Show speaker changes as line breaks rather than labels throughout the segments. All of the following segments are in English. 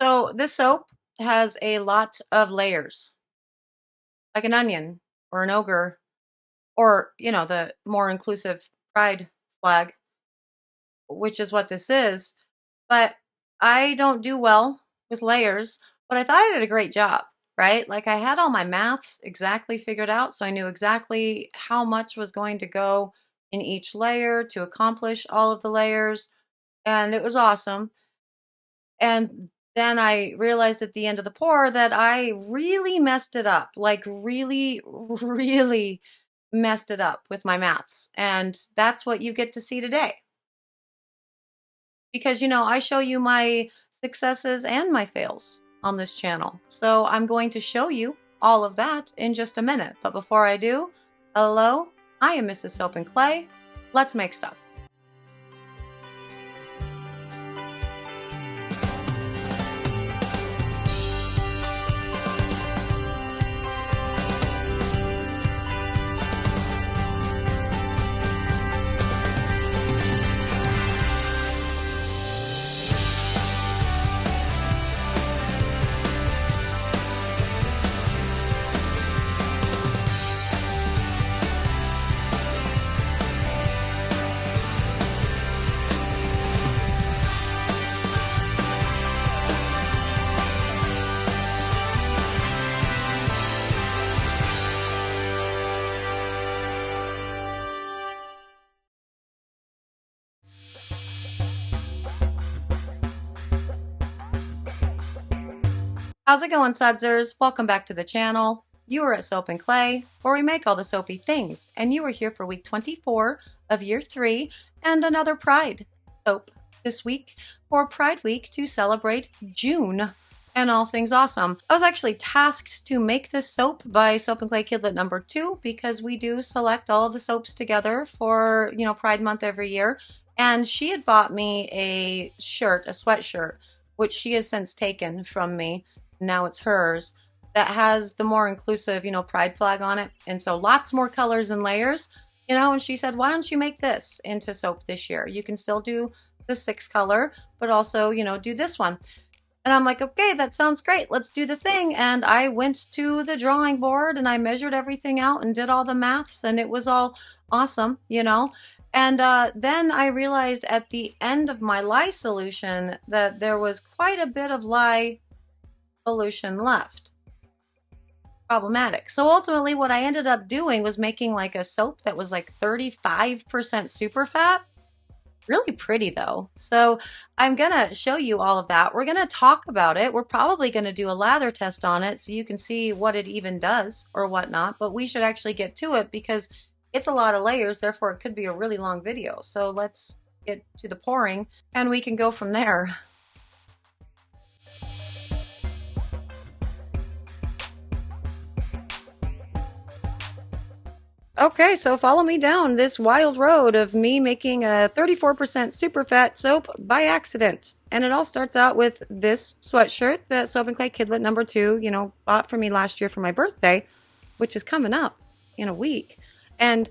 So this soap has a lot of layers, like an onion or an ogre, or, the more inclusive pride flag, which is what this is. But I don't do well with layers, but I thought I did a great job, right? Like I had all my maths exactly figured out, so I knew exactly how much was going to go in each layer to accomplish all of the layers, and it was awesome. And then I realized at the end of the pour that I really messed it up, like really, really messed it up with my maths. And that's what you get to see today. Because, I show you my successes and my fails on this channel. So I'm going to show you all of that in just a minute. But before I do, hello, I am Mrs. Soap and Clay. Let's make stuff. How's it going, sudsers? Welcome back to the channel. You are at Soap and Clay, where we make all the soapy things, and you are here for week 24 of year 3 and another Pride soap this week for Pride Week to celebrate June and all things awesome. I was actually tasked to make this soap by Soap and Clay Kidlet number 2 because we do select all of the soaps together for, Pride Month every year, and she had bought me a sweatshirt, which she has since taken from me. Now it's hers, that has the more inclusive, pride flag on it. And so lots more colors and layers, and she said, why don't you make this into soap this year? You can still do the 6 color, but also, do this one. And I'm like, okay, that sounds great. Let's do the thing. And I went to the drawing board and I measured everything out and did all the maths, and it was all awesome, And then I realized at the end of my lye solution that there was quite a bit of lye solution left. Problematic. So ultimately what I ended up doing was making like a soap that was like 35% Superfat. Really pretty though. So I'm gonna show you all of that. We're gonna talk about it. We're probably gonna do a lather test on it so you can see what it even does or whatnot, but we should actually get to it because it's a lot of layers, therefore it could be a really long video. So let's get to the pouring and we can go from there. Okay, so follow me down this wild road of me making a 34% Superfat soap by accident. And it all starts out with this sweatshirt that Soap and Clay Kidlet number 2, bought for me last year for my birthday, which is coming up in a week. And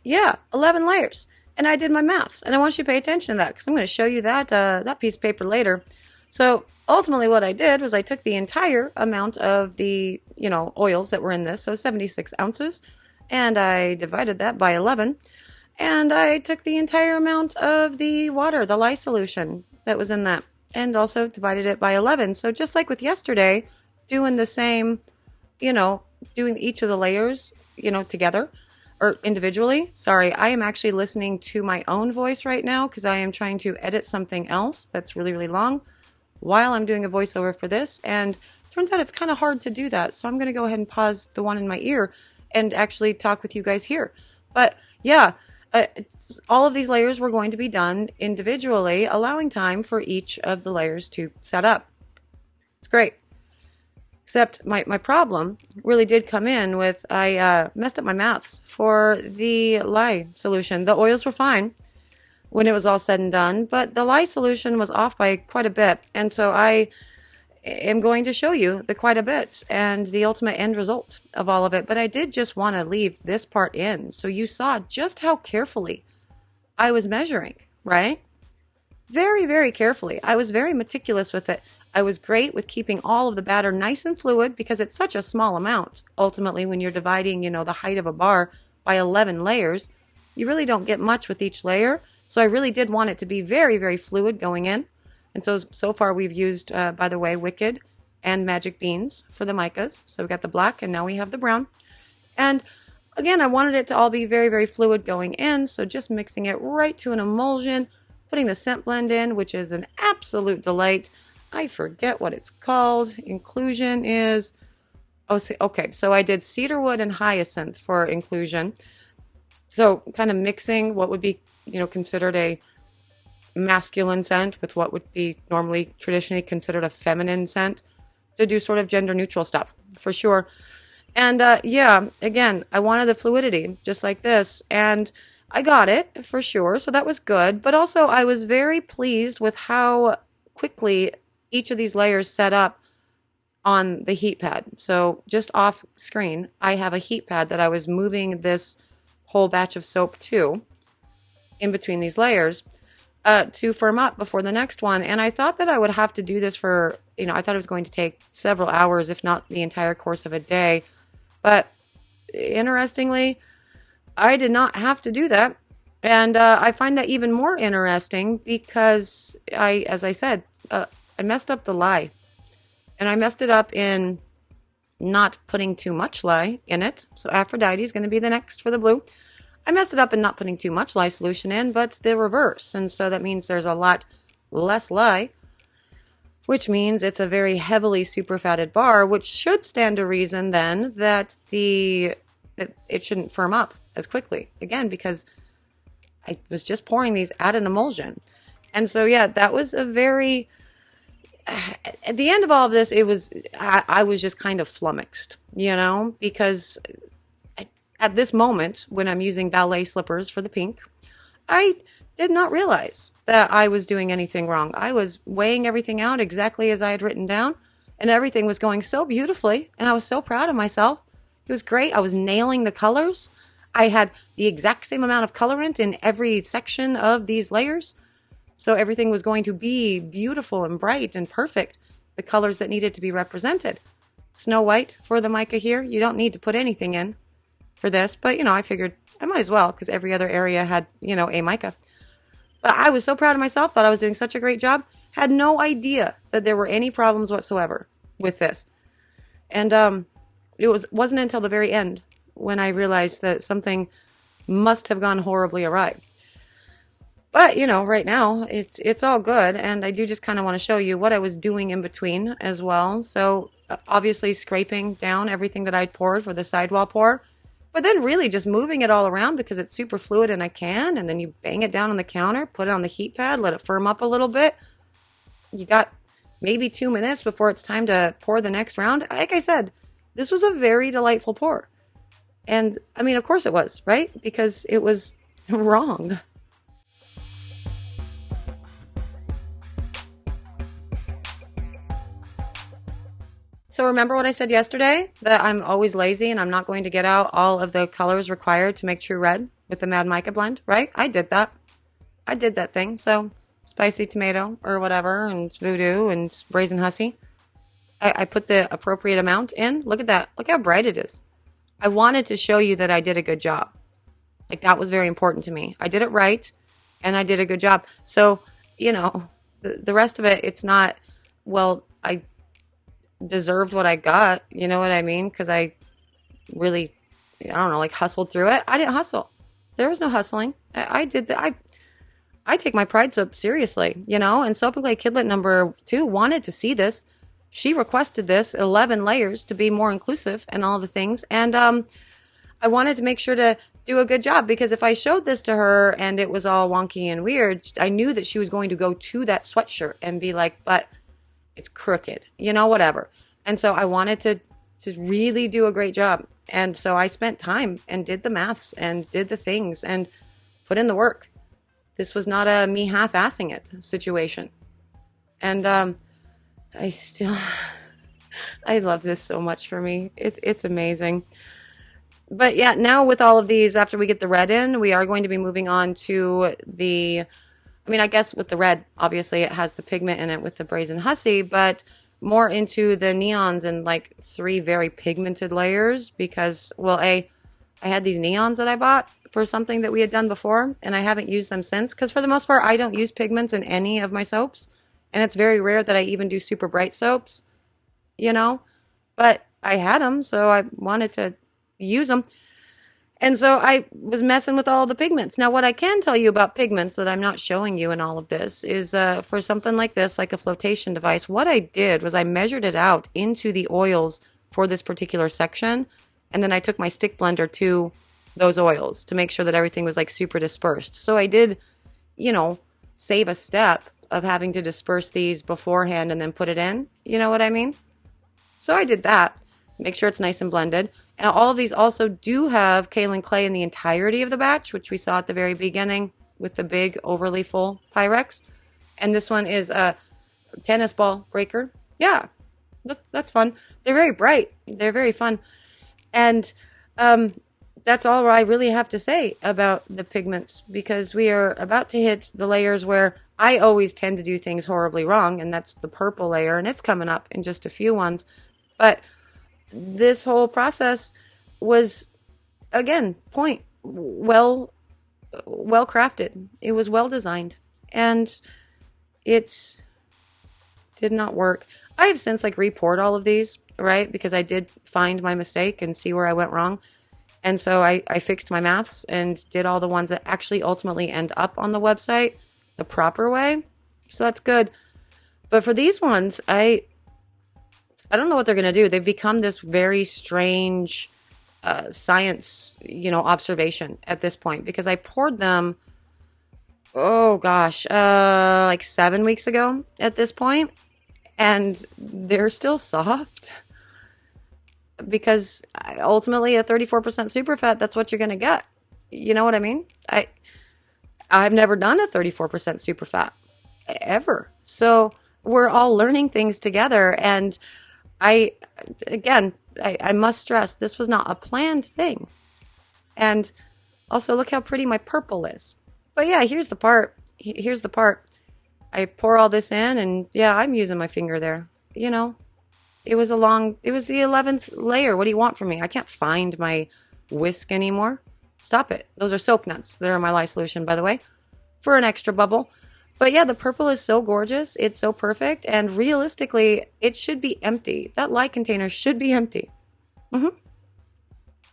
yeah, 11 layers. And I did my maths, and I want you to pay attention to that because I'm going to show you that piece of paper later. So ultimately what I did was I took the entire amount of the, oils that were in this, so 76 ounces, and I divided that by 11, and I took the entire amount of the water, the lye solution that was in that, and also divided it by 11. So just like with yesterday, doing the same, doing each of the layers, together or individually. Sorry, I am actually listening to my own voice right now because I am trying to edit something else that's really, really long while I'm doing a voiceover for this, and turns out it's kind of hard to do that. So I'm going to go ahead and pause the one in my ear and actually talk with you guys here. But yeah, all of these layers were going to be done individually, allowing time for each of the layers to set up. It's great. Except my problem really did come in with, I messed up my maths for the lye solution. The oils were fine when it was all said and done, but the lye solution was off by quite a bit. And so I am going to show you the quite a bit and the ultimate end result of all of it. But I did just want to leave this part in so you saw just how carefully I was measuring, right? very, very carefully. I was very meticulous with it. I was great with keeping all of the batter nice and fluid because it's such a small amount. Ultimately, when you're dividing, the height of a bar by 11 layers, you really don't get much with each layer. So I really did want it to be very, very fluid going in. And so far we've used, by the way, Wicked and Magic Beans for the micas. So we got the black and now we have the brown. And again, I wanted it to all be very, very fluid going in. So just mixing it right to an emulsion, putting the scent blend in, which is an absolute delight. I forget what it's called. Inclusion is, okay, so I did cedarwood and hyacinth for inclusion. So kind of mixing what would be, considered a masculine scent with what would be normally traditionally considered a feminine scent to do sort of gender neutral stuff for sure. And yeah, again, I wanted the fluidity just like this, and I got it for sure. So that was good. But also I was very pleased with how quickly each of these layers set up on the heat pad. So just off screen, I have a heat pad that I was moving this whole batch of soap to in between these layers to firm up before the next one. And I thought that I would have to do this for, I thought it was going to take several hours, if not the entire course of a day. But interestingly, I did not have to do that. And I find that even more interesting because as I said, I messed up the lye. And I messed it up in not putting too much lye in it. So Aphrodite is going to be the next for the blue. I messed it up in not putting too much lye solution in, but the reverse. And so that means there's a lot less lye, which means it's a very heavily superfatted bar, which should stand to reason then that it shouldn't firm up as quickly. Again, because I was just pouring these at an emulsion. And so, yeah, that was a very... At the end of all of this, I was just kind of flummoxed, because at this moment, when I'm using ballet slippers for the pink, I did not realize that I was doing anything wrong. I was weighing everything out exactly as I had written down, and everything was going so beautifully, and I was so proud of myself. It was great. I was nailing the colors. I had the exact same amount of colorant in every section of these layers. So everything was going to be beautiful and bright and perfect, the colors that needed to be represented. Snow White for the mica here. You don't need to put anything in for this, but, I figured I might as well because every other area had, a mica. But I was so proud of myself, thought I was doing such a great job, had no idea that there were any problems whatsoever with this. And it wasn't until the very end when I realized that something must have gone horribly awry. But, right now, it's all good, and I do just kind of want to show you what I was doing in between as well. So, obviously scraping down everything that I'd poured for the sidewall pour, but then really just moving it all around because it's super fluid and I can, and then you bang it down on the counter, put it on the heat pad, let it firm up a little bit. You got maybe 2 minutes before it's time to pour the next round. Like I said, this was a very delightful pour. And, I mean, of course it was, right? Because it was wrong. So remember what I said yesterday, that I'm always lazy and I'm not going to get out all of the colors required to make true red with the Mad Mica blend, right? I did that. I did that thing. So spicy tomato or whatever, and it's voodoo and it's brazen hussy. I put the appropriate amount in. Look at that. Look how bright it is. I wanted to show you that I did a good job. Like, that was very important to me. I did it right and I did a good job. So, the rest of it, it's not, well, I deserved what I got, you know what I mean? Because I really, hustled through it. I didn't hustle. There was no hustling. I did that. I take my pride soap seriously, and Soap and Clay Kidlet number 2 wanted to see this. She requested this 11 layers to be more inclusive and all the things. And I wanted to make sure to do a good job, because if I showed this to her and it was all wonky and weird, I knew that she was going to go to that sweatshirt and be like, but it's crooked, whatever. And so I wanted to really do a great job. And so I spent time and did the maths and did the things and put in the work. This was not a me half-assing it situation. And I love this so much for me. It's amazing. But yeah, now with all of these, after we get the red in, we are going to be moving on to the I mean, I guess with the red, obviously it has the pigment in it with the brazen hussy, but more into the neons and like 3 very pigmented layers because, well, I had these neons that I bought for something that we had done before, and I haven't used them since because for the most part, I don't use pigments in any of my soaps, and it's very rare that I even do super bright soaps, you know, but I had them, so I wanted to use them. And so I was messing with all the pigments. Now, what I can tell you about pigments that I'm not showing you in all of this is for something like this, like a flotation device, what I did was I measured it out into the oils for this particular section. And then I took my stick blender to those oils to make sure that everything was like super dispersed. So I did, you know, save a step of having to disperse these beforehand and then put it in. You know what I mean? So I did that. Make sure it's nice and blended. And all of these also do have kaolin clay in the entirety of the batch, which we saw at the very beginning with the big overly full Pyrex. And this one is a tennis ball breaker. Yeah, that's fun. They're very bright. They're very fun. And that's all I really have to say about the pigments because we are about to hit the layers where I always tend to do things horribly wrong, and that's the purple layer, and it's coming up in just a few ones. But this whole process was, again, well crafted. It was well designed, and it did not work. I have since like re-poured all of these, right? Because I did find my mistake and see where I went wrong. And so I fixed my maths and did all the ones that actually ultimately end up on the website the proper way. So that's good. But for these ones, I don't know what they're going to do. They've become this very strange science, observation at this point because I poured them, oh gosh, like 7 weeks ago at this point, and they're still soft because ultimately a 34% superfat, that's what you're going to get. You know what I mean? I've never done a 34% superfat ever. So we're all learning things together, and I must stress, this was not a planned thing. And also, look how pretty my purple is. But yeah, here's the part. I pour all this in, and yeah, I'm using my finger there. It was the 11th layer. What do you want from me? I can't find my whisk anymore. Stop it. Those are soap nuts. They're in my lye solution, by the way, for an extra bubble. But yeah, the purple is so gorgeous. It's so perfect. And realistically, it should be empty. That lye container should be empty.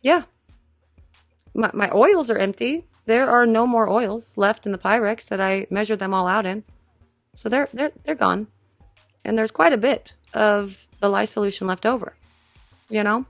Yeah. My oils are empty. There are no more oils left in the Pyrex that I measured them all out in. So they're gone. And there's quite a bit of the lye solution left over, And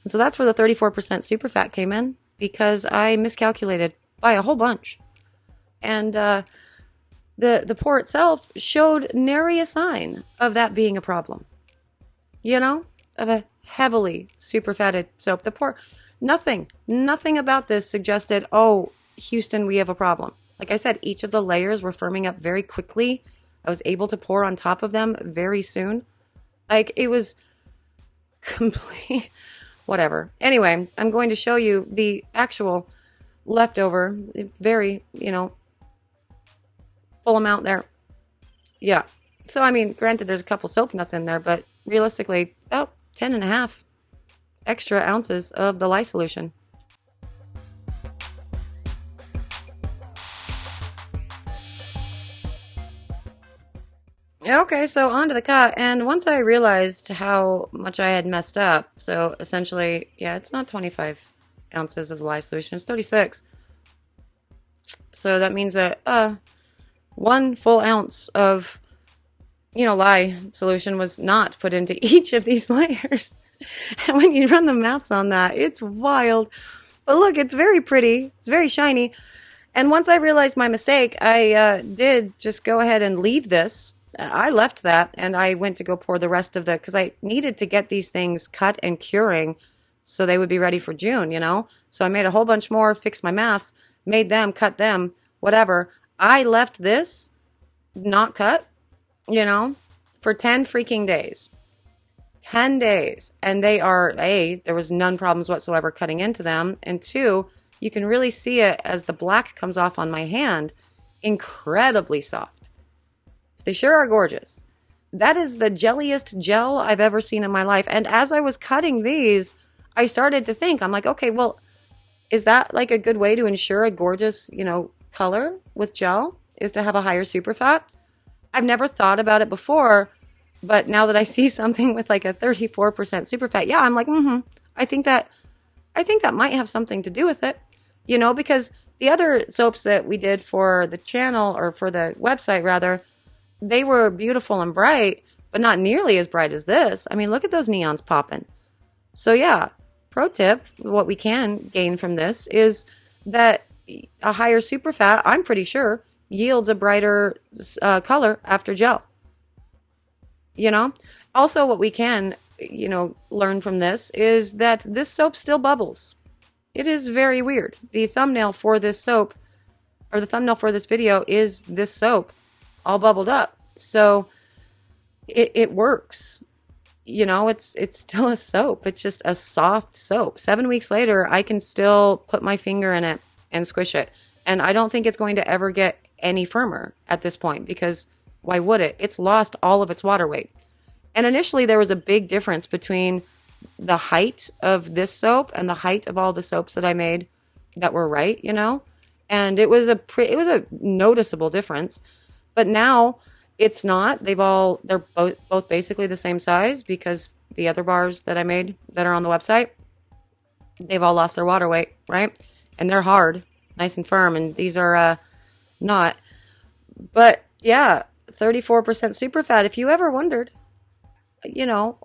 so that's where the 34% superfat came in, because I miscalculated by a whole bunch. And the pour itself showed nary a sign of that being a problem. Of a heavily superfatted soap. The pour, nothing about this suggested, oh, Houston, we have a problem. Like I said, each of the layers were firming up very quickly. I was able to pour on top of them very soon. Like, it was complete, whatever. Anyway, I'm going to show you the actual leftover, very, full amount there. Yeah. So, I mean, granted, there's a couple soap nuts in there, but realistically, about 10.5 extra ounces of the lye solution. Okay, so on to the cut, and once I realized how much I had messed up, so essentially, yeah, it's not 25 ounces of the lye solution, it's 36. So that means that 1 full ounce of, lye solution was not put into each of these layers. And when you run the maths on that, it's wild. But look, it's very pretty, it's very shiny. And once I realized my mistake, I did just go ahead and leave this. I left that, and I went to go pour the rest of the, because I needed to get these things cut and curing so they would be ready for June, So I made a whole bunch more, fixed my maths, made them, cut them, whatever. I left this not cut, for 10 freaking days. 10 days. And they are, A, there was none problems whatsoever cutting into them. And 2, you can really see it as the black comes off on my hand incredibly soft. They sure are gorgeous. That is the jelliest gel I've ever seen in my life. And as I was cutting these, I started to think, I'm like, okay, well, is that like a good way to ensure a gorgeous, color with gel is to have a higher superfat? I've never thought about it before, but now that I see something with like a 34% superfat, yeah, I'm like, I think that I think that might have something to do with it, because the other soaps that we did for the channel or for the website rather, they were beautiful and bright, but not nearly as bright as this. I mean, look at those neons popping. So yeah, pro tip, what we can gain from this is that a higher superfat, I'm pretty sure, yields a brighter color after gel. You know? Also, what we can, learn from this is that this soap still bubbles. It is very weird. The thumbnail for this soap, or the thumbnail for this video, is this soap all bubbled up. So it works. It's still a soap. It's just a soft soap. 7 weeks later, I can still put my finger in it and squish it. And I don't think it's going to ever get any firmer at this point because why would it? It's lost all of its water weight. And initially, there was a big difference between the height of this soap and the height of all the soaps that I made that were right, and it was a noticeable difference. But now it's not. They're both basically the same size because the other bars that I made that are on the website, they've all lost their water weight, right? And they're hard, nice and firm, and these are not. But yeah, 34% superfat. If you ever wondered,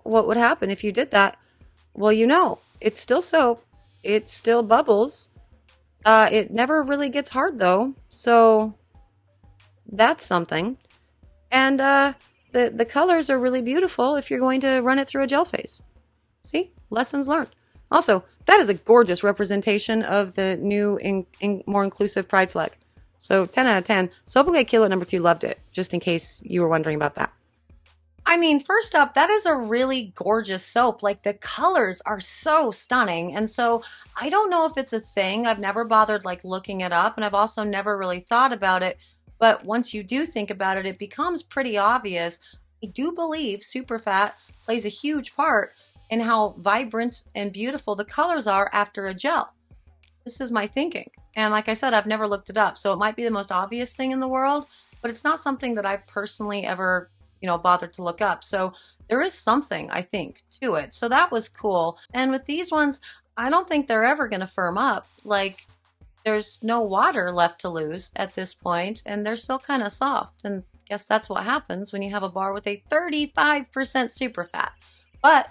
what would happen if you did that? Well, it's still soap. It still bubbles. It never really gets hard though. So that's something. And the colors are really beautiful if you're going to run it through a gel phase. See? Lessons learned. Also, that is a gorgeous representation of the new, more inclusive Pride flag. So 10 out of 10. Soap and Clay Killer #2 loved it, just in case you were wondering about that. I mean, first up, that is a really gorgeous soap. Like the colors are so stunning. And so I don't know if it's a thing. I've never bothered like looking it up and I've also never really thought about it. But once you do think about it, it becomes pretty obvious. I do believe Superfat plays a huge part in how vibrant and beautiful the colors are after a gel. This is my thinking. And like I said, I've never looked it up. So it might be the most obvious thing in the world, but it's not something that I've personally ever bothered to look up. So there is something, I think, to it. So that was cool. And with these ones, I don't think they're ever going to firm up. Like, there's no water left to lose at this point, and they're still kind of soft. And I guess that's what happens when you have a bar with a 35% superfat. But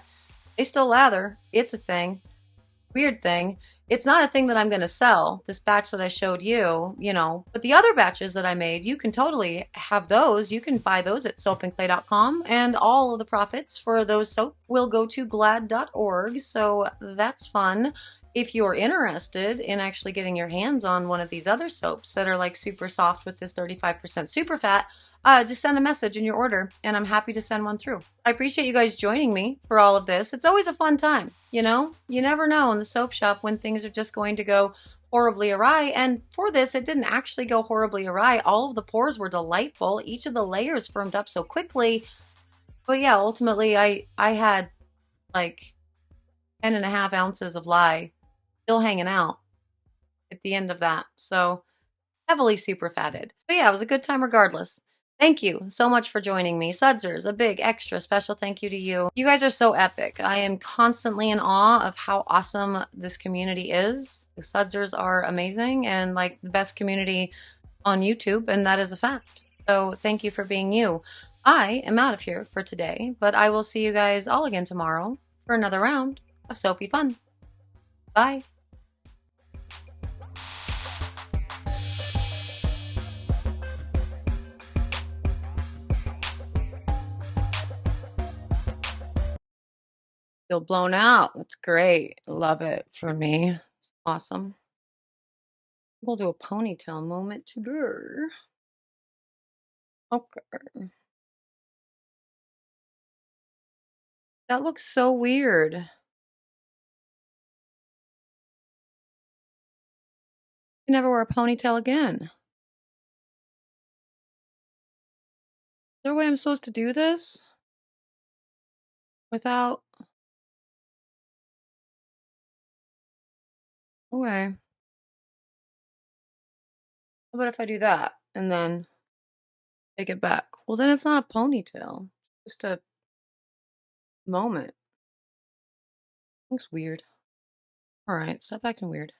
they still lather. It's a thing. Weird thing. It's not a thing that I'm going to sell, this batch that I showed you, but the other batches that I made, you can totally have those. You can buy those at soapandclay.com, and all of the profits for those soap will go to glad.org, so that's fun. If you're interested in actually getting your hands on one of these other soaps that are like super soft with this 35% superfat, just send a message in your order and I'm happy to send one through. I appreciate you guys joining me for all of this. It's always a fun time, You never know in the soap shop when things are just going to go horribly awry. And for this, it didn't actually go horribly awry. All of the pours were delightful. Each of the layers firmed up so quickly. But yeah, ultimately I had like 10.5 ounces of lye still hanging out at the end of that. So heavily super fatted. But yeah, it was a good time regardless. Thank you so much for joining me. Sudsers, a big extra special thank you to you. You guys are so epic. I am constantly in awe of how awesome this community is. The Sudsers are amazing and like the best community on YouTube, and that is a fact. So thank you for being you. I am out of here for today, but I will see you guys all again tomorrow for another round of soapy fun. Bye. Feel blown out. It's great. Love it for me. It's awesome. We'll do a ponytail moment today. Okay. That looks so weird. I never wear a ponytail again. there a way I'm supposed to do this without? Okay. How about if I do that and then take it back? Well, then it's not a ponytail. Just a moment. Looks weird. All right, stop acting weird.